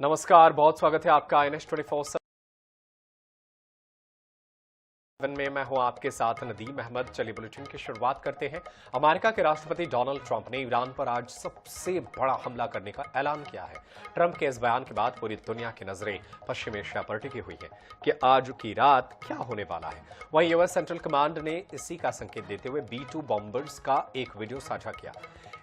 नमस्कार, बहुत स्वागत है आपका NH24 में। मैं हूं आपके साथ नदीम अहमद। चलिए बुलेटिन की शुरुआत करते हैं। अमेरिका के राष्ट्रपति डोनाल्ड ट्रंप ने ईरान पर आज सबसे बड़ा हमला करने का ऐलान किया है। ट्रंप के इस बयान के बाद पूरी दुनिया की नजरें पश्चिम एशिया पर टिकी हुई है कि आज की रात क्या होने वाला है। वहीं यूएस सेंट्रल कमांड ने इसी का संकेत देते हुए B-2 बॉम्बर्स का एक वीडियो साझा किया।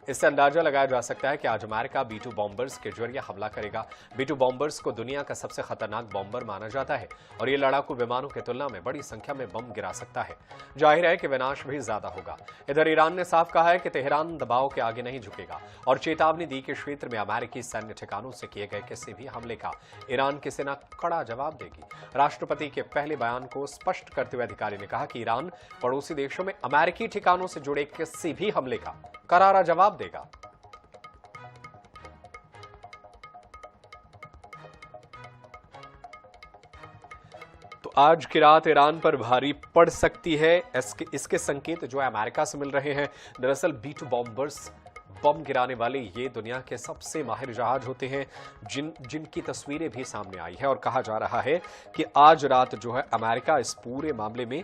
इससे अंदाजा लगाया जा सकता है कि आज अमेरिका B-2 बॉम्बर्स के जरिए हमला करेगा। B-2 बॉम्बर्स को दुनिया का सबसे खतरनाक बॉम्बर माना जाता है और ये लड़ाकू विमानों की तुलना में बड़ी संख्या में बम गिरा सकता है। जाहिर है कि विनाश भी ज्यादा होगा। इधर ईरान ने साफ कहा है कि तेहरान दबाव के आगे नहीं झुकेगा और चेतावनी दी कि क्षेत्र में अमेरिकी सैन्य ठिकानों से किए गए किसी भी हमले का ईरान की सेना कड़ा जवाब देगी। राष्ट्रपति के पहले बयान को स्पष्ट करते हुए अधिकारी ने कहा कि ईरान पड़ोसी देशों में अमेरिकी ठिकानों से जुड़े किसी भी हमले का करारा जवाब देगा। तो आज की रात ईरान पर भारी पड़ सकती है। इसके संकेत जो है अमेरिका से मिल रहे हैं। दरअसल B-2 बॉम्बर्स बम गिराने वाले ये दुनिया के सबसे माहिर जहाज होते हैं जिनकी तस्वीरें भी सामने आई है और कहा जा रहा है कि आज रात जो है अमेरिका इस पूरे मामले में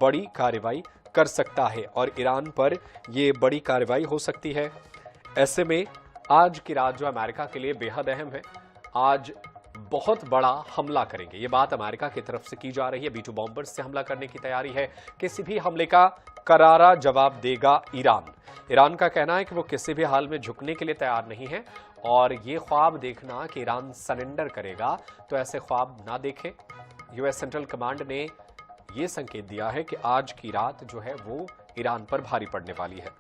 बड़ी कार्रवाई कर सकता है और ईरान पर यह बड़ी कार्रवाई हो सकती है। ऐसे में आज की रात जो अमेरिका के लिए बेहद अहम है। आज बहुत बड़ा हमला करेंगे, ये बात अमेरिका की तरफ से की जा रही है। B-2 बॉम्बर्स से हमला करने की तैयारी है। किसी भी हमले का करारा जवाब देगा ईरान। ईरान का कहना है कि वो किसी भी हाल में झुकने के लिए तैयार नहीं है और ये ख्वाब देखना कि ईरान सरेंडर करेगा, तो ऐसे ख्वाब ना देखें। यूएस सेंट्रल कमांड ने ये संकेत दिया है कि आज की रात जो है वो ईरान पर भारी पड़ने वाली है।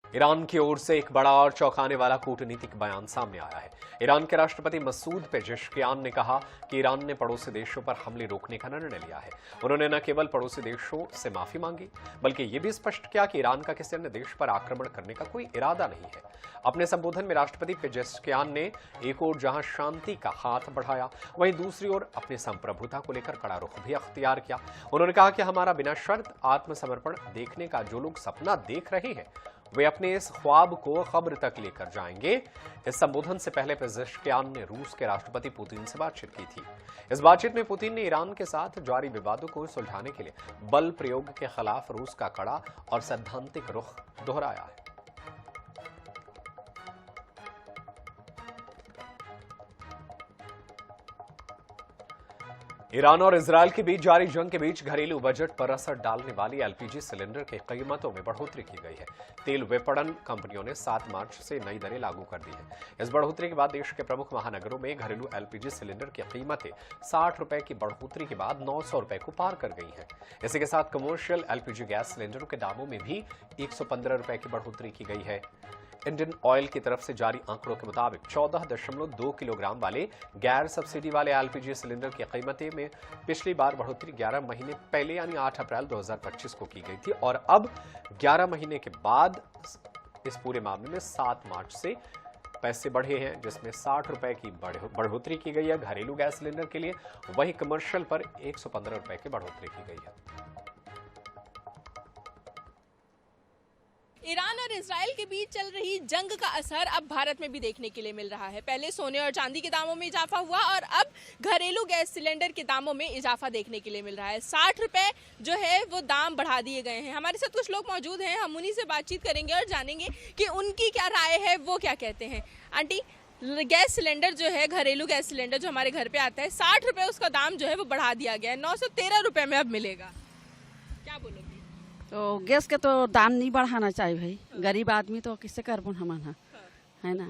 ईरान की ओर से एक बड़ा और चौंकाने वाला कूटनीतिक बयान सामने आया है। ईरान के राष्ट्रपति मसूद पेजेश्कियान ने कहा कि ईरान ने पड़ोसी देशों पर हमले रोकने का निर्णय लिया है। उन्होंने न केवल पड़ोसी देशों से माफी मांगी बल्कि यह भी स्पष्ट किया कि ईरान का किसी अन्य देश पर आक्रमण करने का कोई इरादा नहीं है। अपने संबोधन में राष्ट्रपति पेजेश्कियान ने एक ओर जहां शांति का हाथ बढ़ाया, वहीं दूसरी ओर अपनी संप्रभुता को लेकर कड़ा रुख भी अख्तियार किया। उन्होंने कहा कि हमारा बिना शर्त आत्मसमर्पण देखने का जो लोग सपना देख रहे हैं वे अपने इस ख्वाब को कब्र तक लेकर जाएंगे। इस संबोधन से पहले पेजेश्कियान ने रूस के राष्ट्रपति पुतिन से बातचीत की थी। इस बातचीत में पुतिन ने ईरान के साथ जारी विवादों को सुलझाने के लिए बल प्रयोग के खिलाफ रूस का कड़ा और सैद्धांतिक रुख दोहराया है। ईरान और इजरायल के बीच जारी जंग के बीच घरेलू बजट पर असर डालने वाली LPG सिलेंडर की कीमतों में बढ़ोतरी की गई है। तेल विपणन कंपनियों ने 7 मार्च से नई दरें लागू कर दी है। इस बढ़ोतरी के बाद देश के प्रमुख महानगरों में घरेलू LPG सिलेंडर की कीमतें 60 रुपए की बढ़ोतरी के बाद 900 रुपए को पार कर गई हैं। इसी के साथ कमर्शियल LPG गैस सिलेंडरों के दामों में भी 115 रुपए की बढ़ोतरी की गई है। इंडियन ऑयल की तरफ से जारी आंकड़ों के मुताबिक 14.2 किलोग्राम वाले गैर सब्सिडी वाले LPG सिलेंडर की कीमतें में पिछली बार बढ़ोतरी 11 महीने पहले यानी 8 अप्रैल 2025 को की गई थी और अब 11 महीने के बाद इस पूरे मामले में 7 मार्च से पैसे बढ़े हैं, जिसमें 60 रुपए की बढ़ोतरी की गई है घरेलू गैस सिलेंडर के लिए। वहीं कमर्शियल पर 115 रुपए की बढ़ोतरी की गई है। ईरान और इजराइल के बीच चल रही जंग का असर अब भारत में भी देखने के लिए मिल रहा है। पहले सोने और चांदी के दामों में इजाफा हुआ और अब घरेलू गैस सिलेंडर के दामों में इजाफा देखने के लिए मिल रहा है। 60 रुपए जो है वो दाम बढ़ा दिए गए हैं। हमारे साथ कुछ लोग मौजूद हैं, हम उन्हीं से बातचीत करेंगे और जानेंगे कि उनकी क्या राय है, वो क्या कहते हैं। आंटी, गैस सिलेंडर जो है, घरेलू गैस सिलेंडर जो हमारे घर पे आता है, 60 रुपए उसका दाम जो है वो बढ़ा दिया गया है, 913 रुपए में अब मिलेगा। क्या बोलोगे? तो गैस के तो दाम नहीं बढ़ाना चाहिए भाई। गरीब आदमी तो किससे करबो हमन है ना।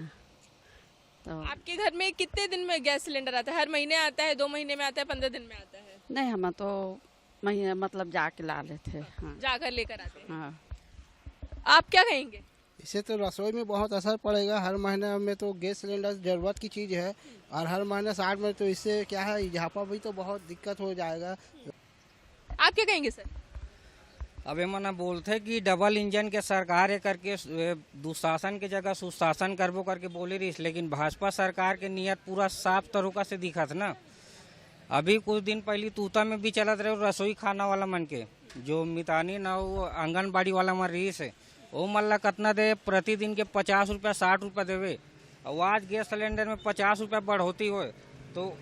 तो आपके घर में कितने दिन में गैस सिलेंडर आता है? हर महीने आता है, 2 महीने में आता है, 15 दिन में आता है? नहीं, हम तो महीने मतलब जाके ला लेते। हाँ, जाकर लेकर आते हैं। हाँ। आप क्या कहेंगे? इससे तो रसोई में बहुत असर पड़ेगा। हर महीने में तो गैस सिलेंडर ज़रूरत की चीज़ है और हर महीने 60 में, तो इससे क्या है इजाफा भी तो बहुत दिक्कत हो जाएगा। आप क्या कहेंगे सर? अबे मना बोलते कि डबल इंजन के सरकार है करके दुशासन के जगह सुशासन करबो करके बोले रही, लेकिन भाजपा सरकार के नियत पूरा साफ तरीका से दिखत ना। अभी कुछ दिन पहले तूता में भी चलत रहे रसोई खाना वाला मन के, जो मितानी ना वो आंगनबाड़ी वाला मन रही से, वो मतलब कितना दे, प्रतिदिन के 50 रुपया 60 रुपया देवे। और आज गैस सिलेंडर में 50 रुपया बढ़ोती हो तो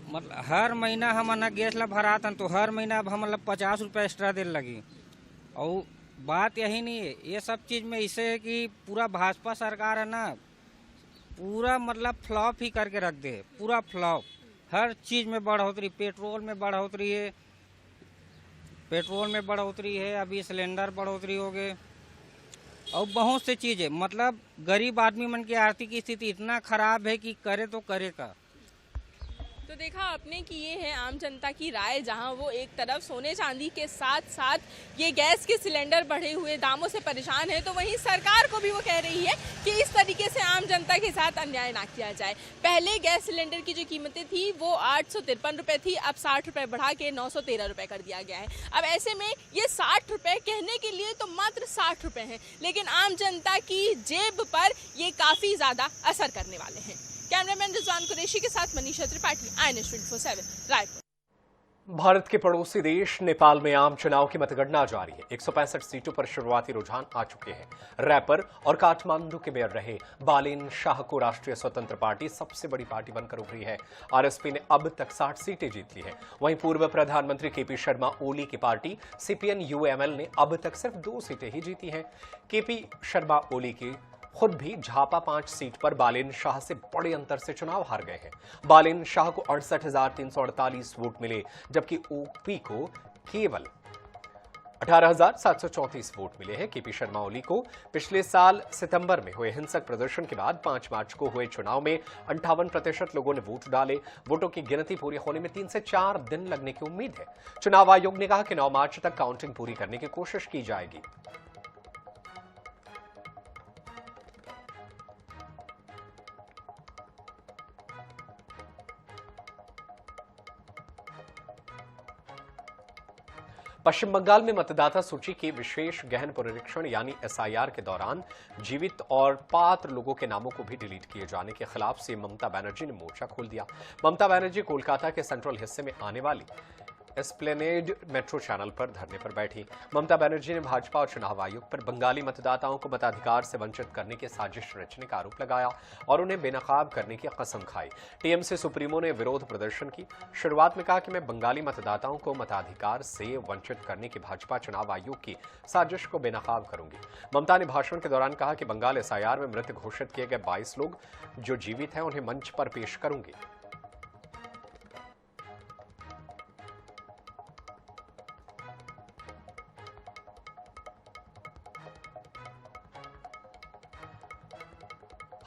मतलब हर महीना हम ना गैस ला भरातन तो हर महीना अब हम मतलब 50 रुपया एक्स्ट्रा देने लगी। और बात यही नहीं है, ये सब चीज़ में इसे है कि पूरा भाजपा सरकार है ना, पूरा मतलब फ्लॉप ही करके रख दे, पूरा फ्लॉप। हर चीज़ में बढ़ोतरी, पेट्रोल में बढ़ोतरी है, अभी सिलेंडर बढ़ोतरी हो गए और बहुत से चीज़ें। मतलब गरीब आदमी मन की आर्थिक स्थिति इतना खराब है कि करे तो करे का। तो देखा आपने कि ये है आम जनता की राय, जहां वो एक तरफ सोने चांदी के साथ साथ ये गैस के सिलेंडर बढ़े हुए दामों से परेशान है, तो वहीं सरकार को भी वो कह रही है कि इस तरीके से आम जनता के साथ अन्याय ना किया जाए। पहले गैस सिलेंडर की जो कीमतें थी वो 853 रुपये थी, अब 60 रुपये बढ़ा के 913 रुपये कर दिया गया है। अब ऐसे में ये 60 रुपये कहने के लिए तो मात्र 60 रुपये हैं, लेकिन आम जनता की जेब पर ये काफ़ी ज़्यादा असर करने वाले हैं। कैमरामैन रिजवान कुरैशी के साथ मनीषा त्रिपाठी, INS 24/7 रायपुर। भारत के पड़ोसी देश नेपाल में आम चुनाव की मतगणना जारी है। 165 सीटों पर शुरुआती रुझान आ चुके हैं। रैपर और काठमांडू के मेयर रहे बालेन शाह को राष्ट्रीय स्वतंत्र पार्टी सबसे बड़ी पार्टी बनकर उभरी है। आरएसपी ने अब तक 60 सीटें जीत ली हैं। वहीं पूर्व प्रधानमंत्री केपी शर्मा ओली की पार्टी CPN UML ने अब तक सिर्फ 2 सीटें ही जीती हैं। केपी शर्मा ओली की खुद भी झापा 5 सीट पर बालेन शाह से बड़े अंतर से चुनाव हार गए हैं। बालेन शाह को 68,348 वोट मिले, जबकि ओपी को केवल 18,734 वोट मिले हैं। केपी शर्मा ओली को पिछले साल सितंबर में हुए हिंसक प्रदर्शन के बाद 5 मार्च को हुए चुनाव में 58% लोगों ने वोट डाले। वोटों की गिनती पूरी होने में 3 से 4 दिन लगने की उम्मीद है। चुनाव आयोग ने कहा कि 9 मार्च तक काउंटिंग पूरी करने की कोशिश की जाएगी। पश्चिम बंगाल में मतदाता सूची के विशेष गहन पुनरीक्षण यानी SIR के दौरान जीवित और पात्र लोगों के नामों को भी डिलीट किए जाने के खिलाफ सीएम ममता बनर्जी ने मोर्चा खोल दिया। ममता बनर्जी कोलकाता के सेंट्रल हिस्से में आने वाली एस्प्लेनेड मेट्रो चैनल पर धरने पर बैठी। ममता बनर्जी ने भाजपा और चुनाव आयोग पर बंगाली मतदाताओं को मताधिकार से वंचित करने की साजिश रचने का आरोप लगाया और उन्हें बेनकाब करने की कसम खाई। टीएमसी सुप्रीमो ने विरोध प्रदर्शन की। शुरुआत में कहा कि मैं बंगाली मतदाताओं को मताधिकार से वंचित करने की भाजपा चुनाव आयोग की साजिश को बेनकाब करूंगी। ममता ने भाषण के दौरान कहा कि बंगाल SIR में मृत घोषित किए गए 22 लोग जो जीवित हैं उन्हें मंच पर पेश करूंगी।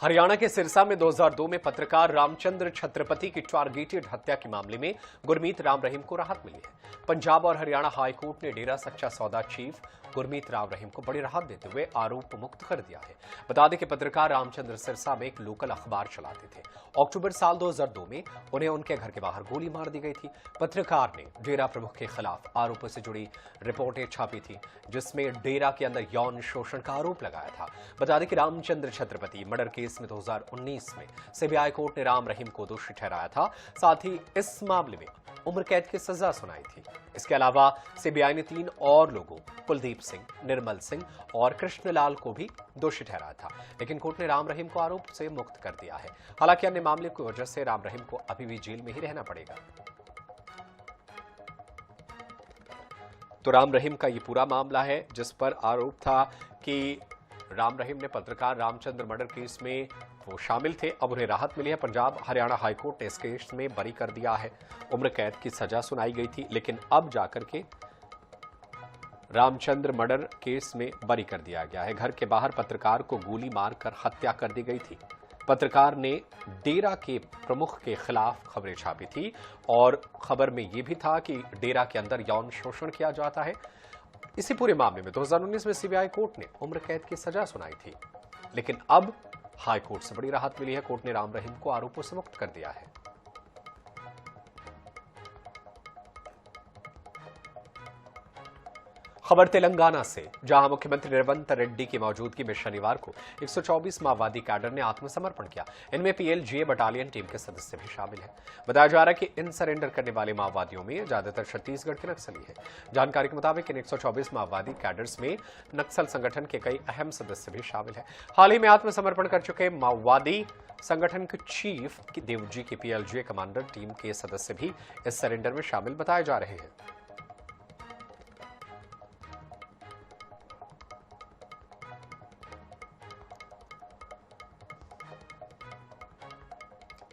हरियाणा के सिरसा में 2002 में पत्रकार रामचंद्र छत्रपति की टारगेटेड हत्या के मामले में गुरमीत राम रहीम को राहत मिली है। पंजाब और हरियाणा हाईकोर्ट ने डेरा सच्चा सौदा चीफ गुरमीत राम रहीम को बड़ी राहत देते हुए आरोप मुक्त कर दिया है। बता दें कि पत्रकार रामचंद्र सिरसा में एक लोकल अखबार चलाते थे। अक्टूबर साल 2002 में उन्हें उनके घर के बाहर गोली मार दी गई थी। पत्रकार ने डेरा प्रमुख के खिलाफ आरोपों से जुड़ी रिपोर्टें छापी थी, जिसमें डेरा के अंदर यौन शोषण का आरोप लगाया था। बता दें कि रामचंद्र छत्रपति मर्डर केस में 2019 में CBI कोर्ट ने राम रहीम को दोषी ठहराया था। साथ ही इस मामले में उम्र कैद की सजा सुनाई थी। इसके अलावा CBI ने 3 और लोगों कुलदीप सिंह, निर्मल सिंह और कृष्णलाल को भी दोषी ठहराया था, लेकिन कोर्ट ने राम रहीम को आरोप से मुक्त कर दिया है। हालांकि अन्य मामले की वजह से राम रहीम को अभी भी जेल में ही रहना पड़ेगा। तो राम रहीम का ये पूरा मामला है जिस पर आरोप था कि राम रहीम ने पत्रकार रामचंद्र मर्डर केस में वो शामिल थे। अब उन्हें राहत मिली है। पंजाब हरियाणा हाईकोर्ट ने इस केस में बरी कर दिया है। उम्र कैद की सजा सुनाई गई थी, लेकिन अब जाकर के रामचंद्र मर्डर केस में बरी कर दिया गया है। घर के बाहर पत्रकार को गोली मारकर हत्या कर दी गई थी। पत्रकार ने डेरा के प्रमुख के खिलाफ खबरें छापी थी और खबर में यह भी था कि डेरा के अंदर यौन शोषण किया जाता है। इसी पूरे मामले में 2019 में CBI कोर्ट ने उम्र कैद की सजा सुनाई थी, लेकिन अब हाई कोर्ट से बड़ी राहत मिली है। कोर्ट ने राम रहीम को आरोपों से मुक्त कर दिया है। खबर तेलंगाना से, जहां मुख्यमंत्री रेवंत रेड्डी की मौजूदगी में शनिवार को 124 माओवादी कैडर ने आत्मसमर्पण किया। इनमें पीएलजीए बटालियन टीम के सदस्य भी शामिल हैं। बताया जा रहा है कि इन सरेंडर करने वाले माओवादियों में ज्यादातर छत्तीसगढ़ के नक्सली हैं। जानकारी के मुताबिक इन 124 माओवादी कैडर्स में नक्सल संगठन के कई अहम सदस्य भी शामिल हैं। हाल ही में आत्मसमर्पण कर चुके माओवादी संगठन के चीफ देवजी की पीएलजीए कमांडर टीम के सदस्य भी इस सरेंडर में शामिल बताए जा रहे हैं।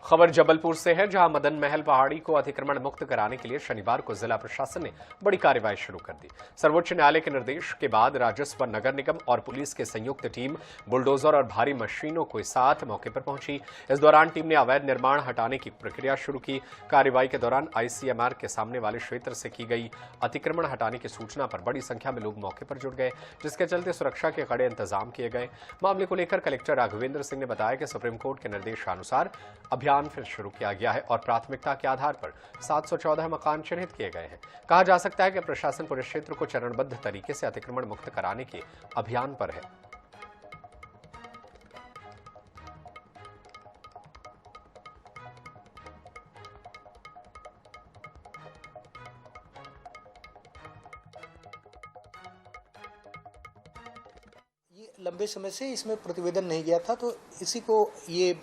खबर जबलपुर से है, जहां मदन महल पहाड़ी को अतिक्रमण मुक्त कराने के लिए शनिवार को जिला प्रशासन ने बड़ी कार्रवाई शुरू कर दी। सर्वोच्च न्यायालय के निर्देश के बाद राजस्व, नगर निगम और पुलिस की संयुक्त टीम बुलडोजर और भारी मशीनों के साथ मौके पर पहुंची। इस दौरान टीम ने अवैध निर्माण हटाने की प्रक्रिया शुरू की। कार्रवाई के दौरान आईसीएमआर के सामने वाले क्षेत्र से की गई अतिक्रमण हटाने की सूचना पर बड़ी संख्या में लोग मौके पर जुट गए, जिसके चलते सुरक्षा के कड़े इंतजाम किए गए। मामले को लेकर कलेक्टर राघवेंद्र सिंह ने बताया कि सुप्रीम कोर्ट के निर्देशानुसार अभियान फिर शुरू किया गया है और प्राथमिकता के आधार पर 714 मकान चिन्हित किए गए हैं। कहा जा सकता है कि प्रशासन पूरे क्षेत्र को चरणबद्ध तरीके से अतिक्रमण मुक्त कराने के अभियान पर है। लंबे समय से इसमें प्रतिवेदन नहीं गया था, तो इसी को ये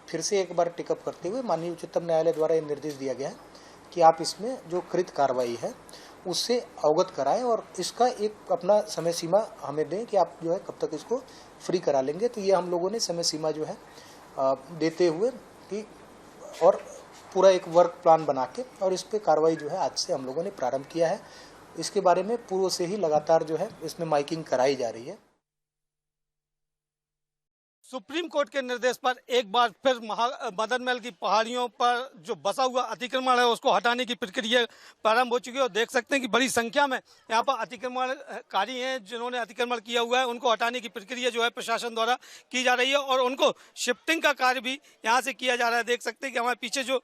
फिर से एक बार टेकअप करते हुए माननीय उच्चतम न्यायालय द्वारा ये निर्देश दिया गया है कि आप इसमें जो कृत कार्रवाई है उससे अवगत कराएं और इसका एक अपना समय सीमा हमें दें कि आप जो है कब तक इसको फ्री करा लेंगे। तो ये हम लोगों ने समय सीमा जो है देते हुए कि और पूरा एक वर्क प्लान बना के और इस पर कार्रवाई जो है आज से हम लोगों ने प्रारंभ किया है। इसके बारे में पूर्व से ही लगातार जो है इसमें माइकिंग कराई जा रही है। सुप्रीम कोर्ट के निर्देश पर एक बार फिर मदन महल की पहाड़ियों पर जो बसा हुआ अतिक्रमण है उसको हटाने की प्रक्रिया प्रारंभ हो चुकी है और देख सकते हैं कि बड़ी संख्या में यहाँ पर अतिक्रमणकारी हैं जिन्होंने अतिक्रमण किया हुआ है। उनको हटाने की प्रक्रिया जो है प्रशासन द्वारा की जा रही है और उनको शिफ्टिंग का कार्य भी यहाँ से किया जा रहा है। देख सकते हैं कि हमारे पीछे जो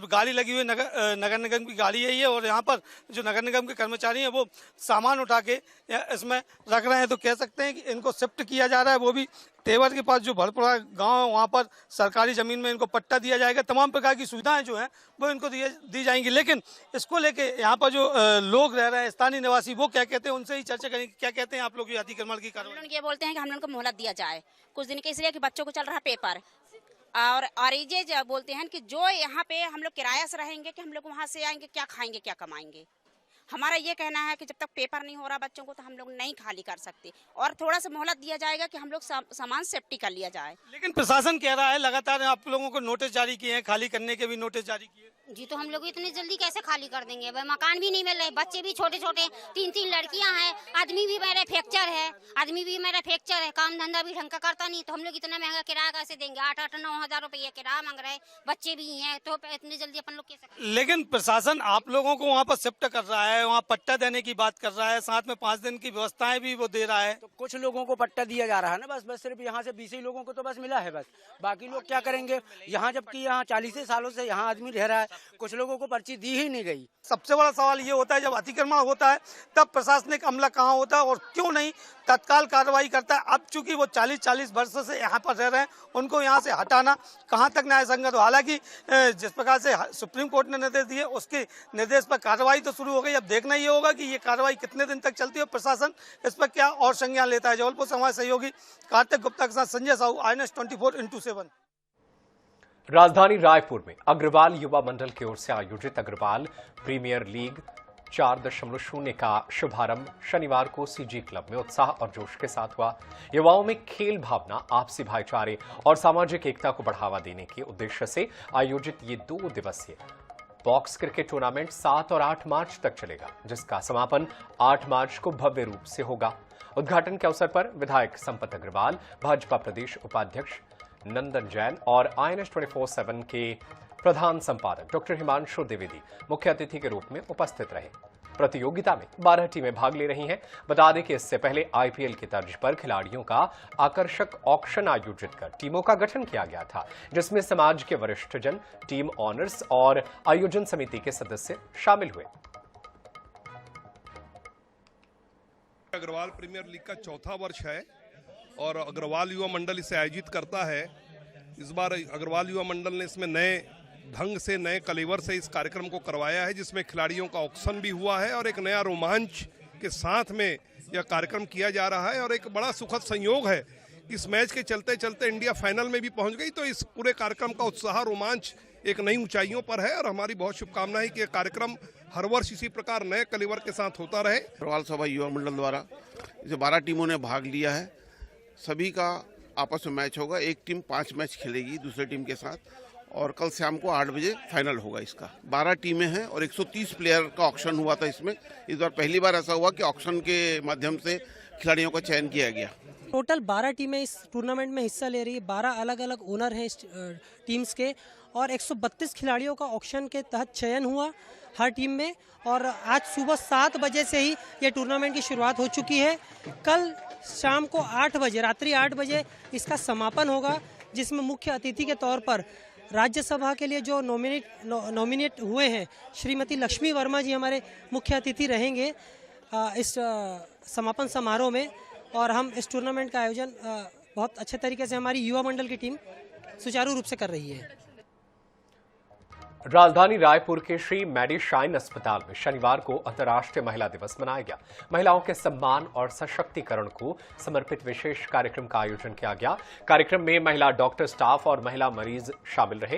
गाड़ी लगी हुई नगर निगम की गाड़ी है ये, और यहाँ पर जो नगर निगम के कर्मचारी हैं वो सामान उठा के इसमें रख रहे हैं। तो कह सकते हैं कि इनको शिफ्ट किया जा रहा है, वो भी तेवर के पास जो भड़पुरा गांव है वहाँ पर सरकारी जमीन में इनको पट्टा दिया जाएगा। तमाम प्रकार की सुविधाएं जो हैं वो इनको दी जाएंगी। लेकिन इसको लेके यहाँ पर जो लोग रह रहे हैं स्थानीय निवासी, वो क्या कहते हैं उनसे ही चर्चा करेंगे। क्या कहते हैं आप लोग ये अतिक्रमण की कार्रवाई? हम लोग ये बोलते हैं कि हम लोग को मोहलत दिया जाए कुछ दिन के, इसलिए कि बच्चों को चल रहा पेपर और ये बोलते हैं कि जो यहाँ पे हम लोग किराया से रहेंगे कि हम लोग वहाँ से आएंगे, क्या खाएंगे क्या कमाएंगे। हमारा ये कहना है कि जब तक पेपर नहीं हो रहा बच्चों को तो हम लोग नहीं खाली कर सकते और थोड़ा सा मोहलत दिया जाएगा कि हम लोग सामान सेफ्टी कर लिया जाए। लेकिन प्रशासन कह रहा है लगातार आप लोगों को नोटिस जारी किए हैं, खाली करने के भी नोटिस जारी किए जी। तो हम लोग इतनी जल्दी कैसे खाली कर देंगे? मकान भी नहीं मिल रहे, बच्चे भी छोटे छोटे, 3-3 लड़कियां हैं, आदमी भी मेरा फ्रैक्चर है, काम धंधा भी ढंग का करता नहीं। तो हम लोग इतना महंगा किराया कैसे देंगे? 8-9 हज़ार रुपये किराया मांग रहे हैं, बच्चे भी हैं, तो इतनी जल्दी अपन लोग कैसे? लेकिन प्रशासन आप लोगों को वहाँ पर शिफ्ट कर रहा है, वहाँ पट्टा देने की बात कर रहा है, साथ में 5 दिन की व्यवस्थाएं भी वो दे रहा है। तो कुछ लोगों को पट्टा दिया जा रहा है ना, बस सिर्फ यहाँ से 20 ही लोगों को तो बस मिला है, बस बाकी लोग क्या करेंगे? यहाँ जबकि यहाँ 40 सालों से यहाँ आदमी रह रहा है, कुछ लोगों को पर्ची दी ही नहीं गई। सबसे बड़ा सवाल ये होता है जब अतिक्रमण होता है तब प्रशासनिक अमला कहाँ होता है और क्यों नहीं तत्काल कार्रवाई करता है। अब चूंकि वो 40 वर्षों से यहाँ पर रह रहे हैं, उनको यहाँ से हटाना कहाँ तक न्याय संगत हो। हालांकि जिस प्रकार से सुप्रीम कोर्ट ने निर्देश दिए उसके निर्देश पर कार्रवाई तो शुरू हो गई। अब देखना ये होगा कि ये कार्रवाई कितने दिन तक चलती है, प्रशासन इस पर क्या और संज्ञान लेता है। जबलपुर से हमारे सहयोगी कार्तिक गुप्ता के साथ संजय साहू, INS 24x7। राजधानी रायपुर में अग्रवाल युवा मंडल की ओर से आयोजित अग्रवाल प्रीमियर लीग 4.0 का शुभारंभ शनिवार को सीजी क्लब में उत्साह और जोश के साथ हुआ। युवाओं में खेल भावना, आपसी भाईचारे और सामाजिक एकता को बढ़ावा देने के उद्देश्य से आयोजित ये 2 दिवसीय बॉक्स क्रिकेट टूर्नामेंट 7 और 8 मार्च तक चलेगा, जिसका समापन 8 मार्च को भव्य रूप से होगा। उद्घाटन के अवसर पर विधायक संपत अग्रवाल, भाजपा प्रदेश उपाध्यक्ष नंदन जैन और INS 24/7 के प्रधान संपादक डॉक्टर हिमांशु द्विवेदी मुख्य अतिथि के रूप में उपस्थित रहे। प्रतियोगिता में 12 टीमें भाग ले रही हैं। बता दें कि इससे पहले IPL की तर्ज पर खिलाड़ियों का आकर्षक ऑक्शन आयोजित कर टीमों का गठन किया गया था, जिसमें समाज के वरिष्ठ जन, टीम ऑनर्स और आयोजन समिति के सदस्य शामिल हुए। अग्रवाल प्रीमियर लीग का चौथा वर्ष है और अग्रवाल युवा मंडल इसे आयोजित करता है। इस बार अग्रवाल युवा मंडल ने इसमें नए ढंग से, नए कलेवर से इस कार्यक्रम को करवाया है, जिसमें खिलाड़ियों का ऑक्शन भी हुआ है और एक नया रोमांच के साथ में यह कार्यक्रम किया जा रहा है। और एक बड़ा सुखद संयोग है, इस मैच के चलते चलते इंडिया फाइनल में भी पहुंच गई, तो इस पूरे कार्यक्रम का उत्साह, रोमांच एक नई ऊंचाइयों पर है। और हमारी बहुत शुभकामनाएं कि यह कार्यक्रम हर वर्ष इसी प्रकार नए कलेवर के साथ होता रहे। अग्रवाल सभा युवा मंडल द्वारा इसे 12 टीमों ने भाग लिया है। सभी का आपस में मैच होगा। एक टीम 5 मैच खेलेगी दूसरे टीम के साथ और कल शाम को 8 बजे फाइनल होगा इसका। 12 टीमें हैं और 130 प्लेयर का ऑक्शन हुआ था इसमें। इस बार पहली बार ऐसा हुआ कि ऑक्शन के माध्यम से खिलाड़ियों का चयन किया गया। टोटल 12 टीमें इस टूर्नामेंट में हिस्सा ले रही है। 12 अलग अलग ओनर हैं इस टीम्स के और 132 खिलाड़ियों का ऑक्शन के तहत चयन हुआ हर टीम में। और आज सुबह 7 बजे से ही ये टूर्नामेंट की शुरुआत हो चुकी है। कल शाम को 8 बजे, रात्रि 8 बजे इसका समापन होगा, जिसमें मुख्य अतिथि के तौर पर राज्यसभा के लिए जो नॉमिनेट हुए हैं श्रीमती लक्ष्मी वर्मा जी हमारे मुख्य अतिथि रहेंगे इस समापन समारोह में। और हम इस टूर्नामेंट का आयोजन बहुत अच्छे तरीके से हमारी युवा मंडल की टीम सुचारू रूप से कर रही है। राजधानी रायपुर के श्री मैडी शाइन अस्पताल में शनिवार को अंतर्राष्ट्रीय महिला दिवस मनाया गया। महिलाओं के सम्मान और सशक्तिकरण को समर्पित विशेष कार्यक्रम का आयोजन किया गया। कार्यक्रम में महिला डॉक्टर, स्टाफ और महिला मरीज शामिल रहे।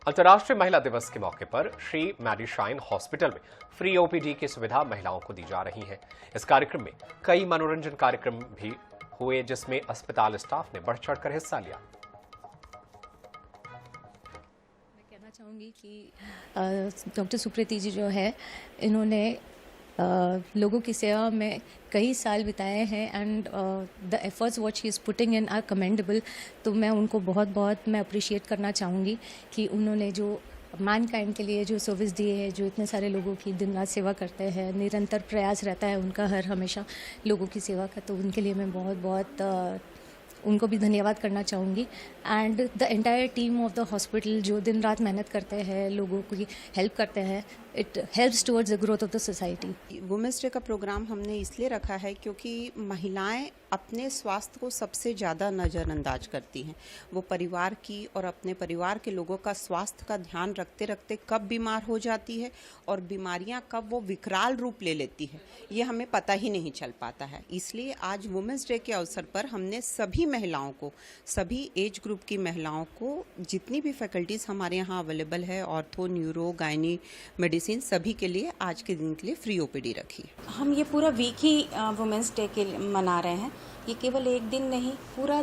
अंतर्राष्ट्रीय महिला दिवस के मौके पर श्री मैडी शाइन हॉस्पिटल में फ्री ओपीडी की सुविधा महिलाओं को दी जा रही है। इस कार्यक्रम में कई मनोरंजन कार्यक्रम भी हुए, जिसमें अस्पताल स्टाफ ने बढ़ चढ़कर हिस्सा लिया। चाहूँगी कि डॉक्टर सुप्रीति जी जो है, इन्होंने लोगों की सेवा में कई साल बिताए हैं and the efforts what she is putting in are commendable. तो मैं उनको बहुत मैं अप्रिशिएट करना चाहूँगी कि उन्होंने जो मैनकाइंड के लिए जो सर्विस दी है, जो इतने सारे लोगों की दिन रात सेवा करते हैं, निरंतर प्रयास रहता है उनका हर हमेशा लोगों की सेवा का, तो उनके लिए मैं बहुत उनको भी धन्यवाद करना चाहूँगी। And the entire team of the hospital जो दिन रात मेहनत करते हैं, लोगों की हेल्प करते हैं, it helps towards the growth of the society. Women's day का प्रोग्राम हमने इसलिए रखा है क्योंकि महिलाएं अपने स्वास्थ्य को सबसे ज़्यादा नज़रअंदाज करती हैं। वो परिवार की और अपने परिवार के लोगों का स्वास्थ्य का ध्यान रखते रखते कब बीमार हो जाती है और बीमारियां कब वो विकराल रूप ले लेती है, ये हमें पता ही नहीं चल पाता है। इसलिए आज वुमेंस डे के अवसर पर हमने सभी महिलाओं को, सभी एज ग्रुप की महिलाओं को, जितनी भी फैकल्टीज़ हमारे यहाँ अवेलेबल है, ऑर्थो, न्यूरो, गायनी, मेडिसिन, सभी के लिए आज के दिन के लिए फ्री ओपीडी रखी। हम ये पूरा वीक ही वुमेंस डे के मना रहे हैं। ये केवल एक दिन नहीं, पूरा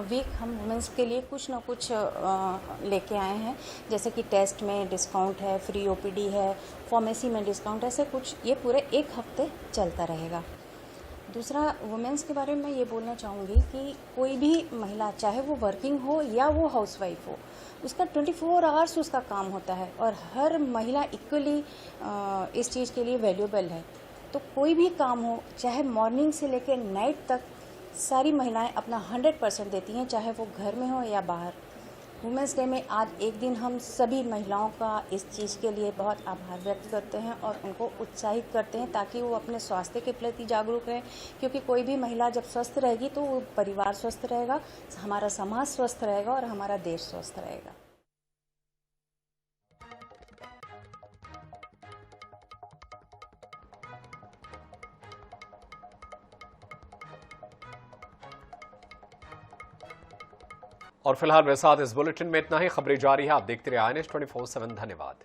वीक हम वुमेंस के लिए कुछ ना कुछ लेके आए हैं। जैसे कि टेस्ट में डिस्काउंट है, फ्री ओपीडी है, फार्मेसी में डिस्काउंट, ऐसे कुछ ये पूरे एक हफ्ते चलता रहेगा। दूसरा, वुमेंस के बारे में मैं ये बोलना चाहूँगी कि कोई भी महिला, चाहे वो वर्किंग हो या वो हाउसवाइफ हो, उसका 24 आवर्स उसका काम होता है और हर महिला इक्वली इस चीज़ के लिए वैल्यूएबल है। तो कोई भी काम हो, चाहे मॉर्निंग से लेकर नाइट तक, सारी महिलाएं अपना 100% देती हैं, चाहे वो घर में हो या बाहर। वुमेंस डे में आज एक दिन हम सभी महिलाओं का इस चीज़ के लिए बहुत आभार व्यक्त करते हैं और उनको उत्साहित करते हैं ताकि वो अपने स्वास्थ्य के प्रति जागरूक रहें, क्योंकि कोई भी महिला जब स्वस्थ रहेगी तो वो परिवार स्वस्थ रहेगा, हमारा समाज स्वस्थ रहेगा और हमारा देश स्वस्थ रहेगा। और फिलहाल मेरे साथ इस बुलेटिन में इतना ही। खबरें जारी है, आप देखते रहिए INS 24/7। धन्यवाद।